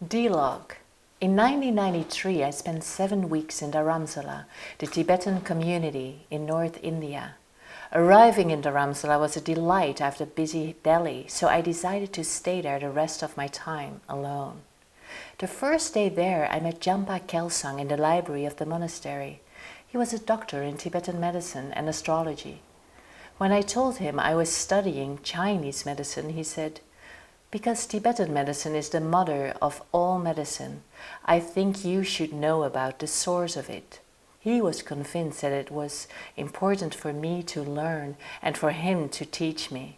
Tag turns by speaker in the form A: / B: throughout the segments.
A: Delog. In 1993, I spent 7 weeks in Dharamsala, the Tibetan community in North India. Arriving in Dharamsala was a delight after busy Delhi, so I decided to stay there the rest of my time alone. The first day there, I met Jampa Kelsang in the library of the monastery. He was a doctor in Tibetan medicine and astrology. When I told him I was studying Chinese medicine, he said, "Because Tibetan medicine is the mother of all medicine, I think you should know about the source of it." He was convinced that it was important for me to learn and for him to teach me.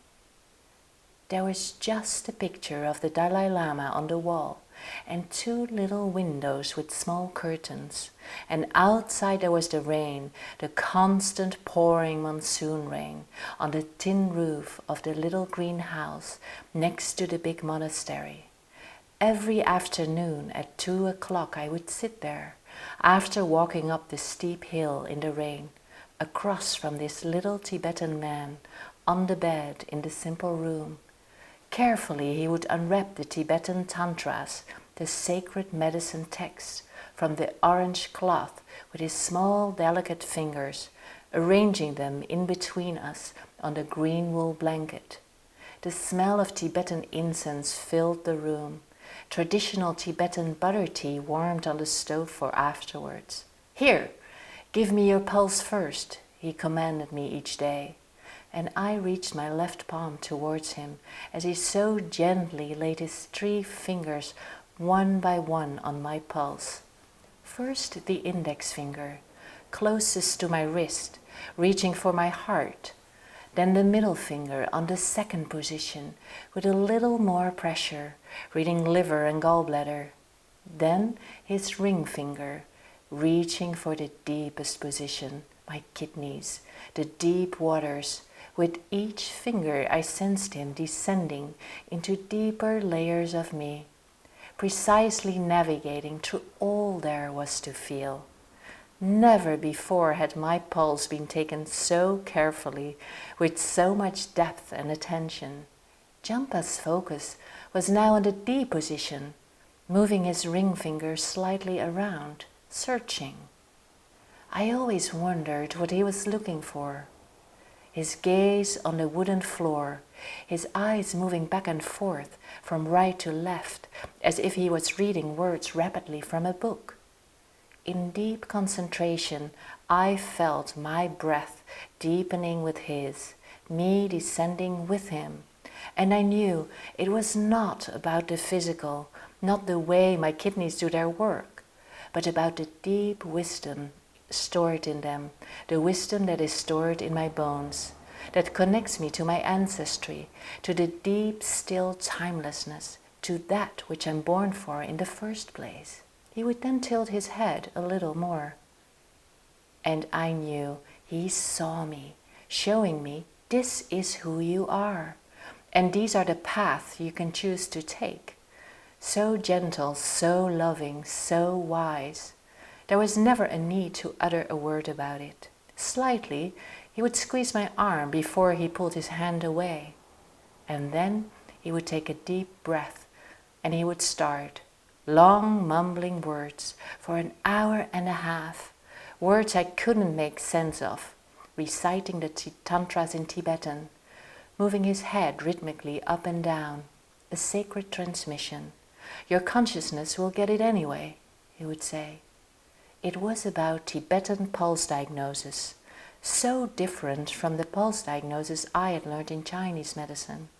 A: There was just a picture of the Dalai Lama on the wall and 2 little windows with small curtains, and outside there was the rain, the constant pouring monsoon rain, on the tin roof of the little green house next to the big monastery. Every afternoon at 2 o'clock I would sit there, after walking up the steep hill in the rain, across from this little Tibetan man, on the bed in the simple room. Carefully he would unwrap the Tibetan Tantras, the sacred medicine text, from the orange cloth with his small delicate fingers, arranging them in between us on the green wool blanket. The smell of Tibetan incense filled the room. Traditional Tibetan butter tea warmed on the stove for afterwards. "Here, give me your pulse first," he commanded me each day. And I reached my left palm towards him as he so gently laid his 3 fingers one by one on my pulse. First the index finger, closest to my wrist, reaching for my heart. Then the middle finger on the second position, with a little more pressure, reading liver and gallbladder. Then his ring finger, reaching for the deepest position, my kidneys, the deep waters. With each finger I sensed him descending into deeper layers of me, precisely navigating through all there was to feel. Never before had my pulse been taken so carefully, with so much depth and attention. Jampa's focus was now on the D position, moving his ring finger slightly around, searching. I always wondered what he was looking for. His gaze on the wooden floor, his eyes moving back and forth from right to left, as if he was reading words rapidly from a book. In deep concentration, I felt my breath deepening with his, me descending with him, and I knew it was not about the physical, not the way my kidneys do their work, but about the deep wisdom stored in them, the wisdom that is stored in my bones, that connects me to my ancestry, to the deep, still timelessness, to that which I'm born for in the first place. He would then tilt his head a little more. And I knew he saw me, showing me, this is who you are, and these are the paths you can choose to take. So gentle, so loving, so wise. There was never a need to utter a word about it. Slightly, he would squeeze my arm before he pulled his hand away. And then he would take a deep breath, and he would start, long mumbling words for an hour and a half, words I couldn't make sense of, reciting the tantras in Tibetan, moving his head rhythmically up and down, a sacred transmission. "Your consciousness will get it anyway," he would say. It was about Tibetan pulse diagnosis, so different from the pulse diagnosis I had learned in Chinese medicine.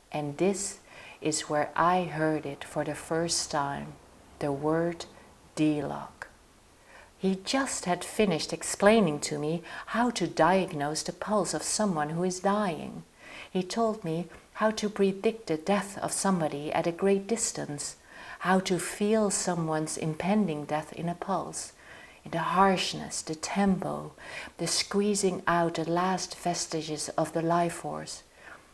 A: And this is where I heard it for the first time, the word Delog. He just had finished explaining to me how to diagnose the pulse of someone who is dying. He told me how to predict the death of somebody at a great distance, how to feel someone's impending death in a pulse, in the harshness, the tempo, the squeezing out the last vestiges of the life force.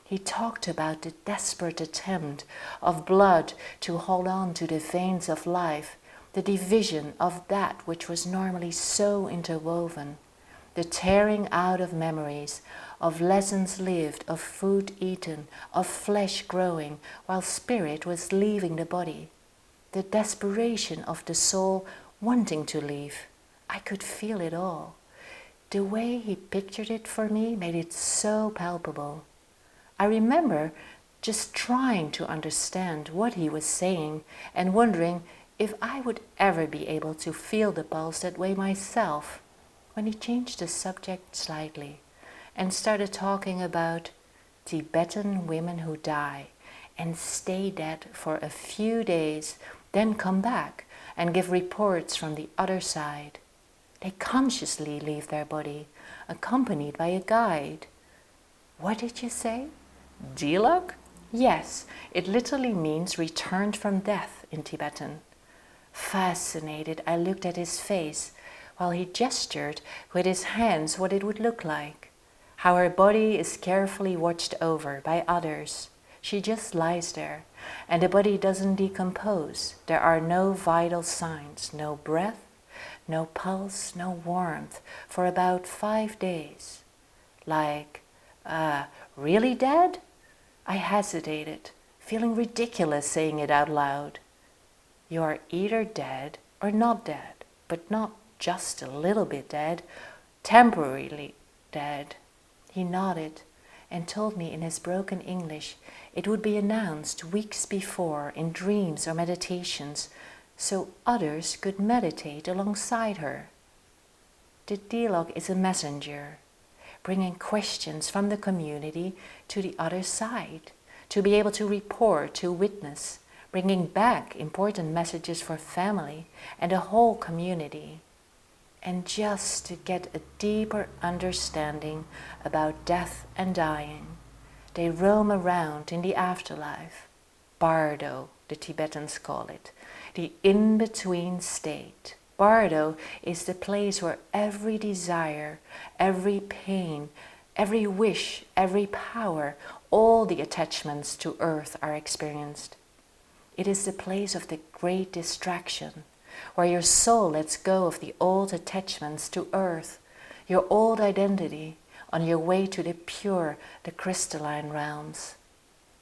A: He talked about the desperate attempt of blood to hold on to the veins of life, the division of that which was normally so interwoven, the tearing out of memories, of lessons lived, of food eaten, of flesh growing, while spirit was leaving the body. the desperation of the soul wanting to leave. I could feel it all. The way he pictured it for me made it so palpable. I remember just trying to understand what he was saying and wondering if I would ever be able to feel the pulse that way myself, when he changed the subject slightly and started talking about Tibetan women who die and stay dead for a few days, then come back and give reports from the other side. They consciously leave their body, accompanied by a guide. What did you say? Delog? Yes, it literally means returned from death in Tibetan. Fascinated, I looked at his face while he gestured with his hands what it would look like. How her body is carefully watched over by others. She just lies there, and the body doesn't decompose. There are no vital signs, no breath, no pulse, no warmth, for about 5 days. Like, really dead? I hesitated, feeling ridiculous saying it out loud. You are either dead or not dead, but not just a little bit dead, temporarily dead. He nodded and told me in his broken English it would be announced weeks before in dreams or meditations, so others could meditate alongside her. The Delog is a messenger, bringing questions from the community to the other side, to be able to report, to witness, bringing back important messages for family and the whole community, and just to get a deeper understanding about death and dying. They roam around in the afterlife. Bardo, the Tibetans call it, the in-between state. Bardo is the place where every desire, every pain, every wish, every power, all the attachments to earth are experienced. It is the place of the great distraction, where your soul lets go of the old attachments to earth, your old identity, on your way to the pure, the crystalline realms.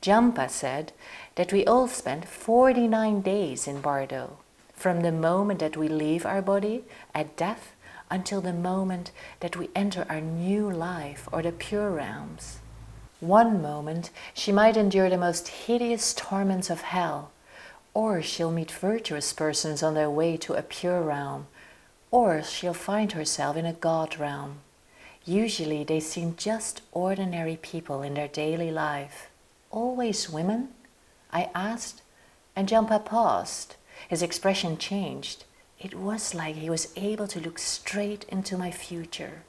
A: Jampa said that we all spend 49 days in Bardo, from the moment that we leave our body at death until the moment that we enter our new life or the pure realms. One moment she might endure the most hideous torments of hell, or she'll meet virtuous persons on their way to a pure realm, or she'll find herself in a god realm. Usually they seem just ordinary people in their daily life. Always women? I asked, and Jampa paused. His expression changed. It was like he was able to look straight into my future.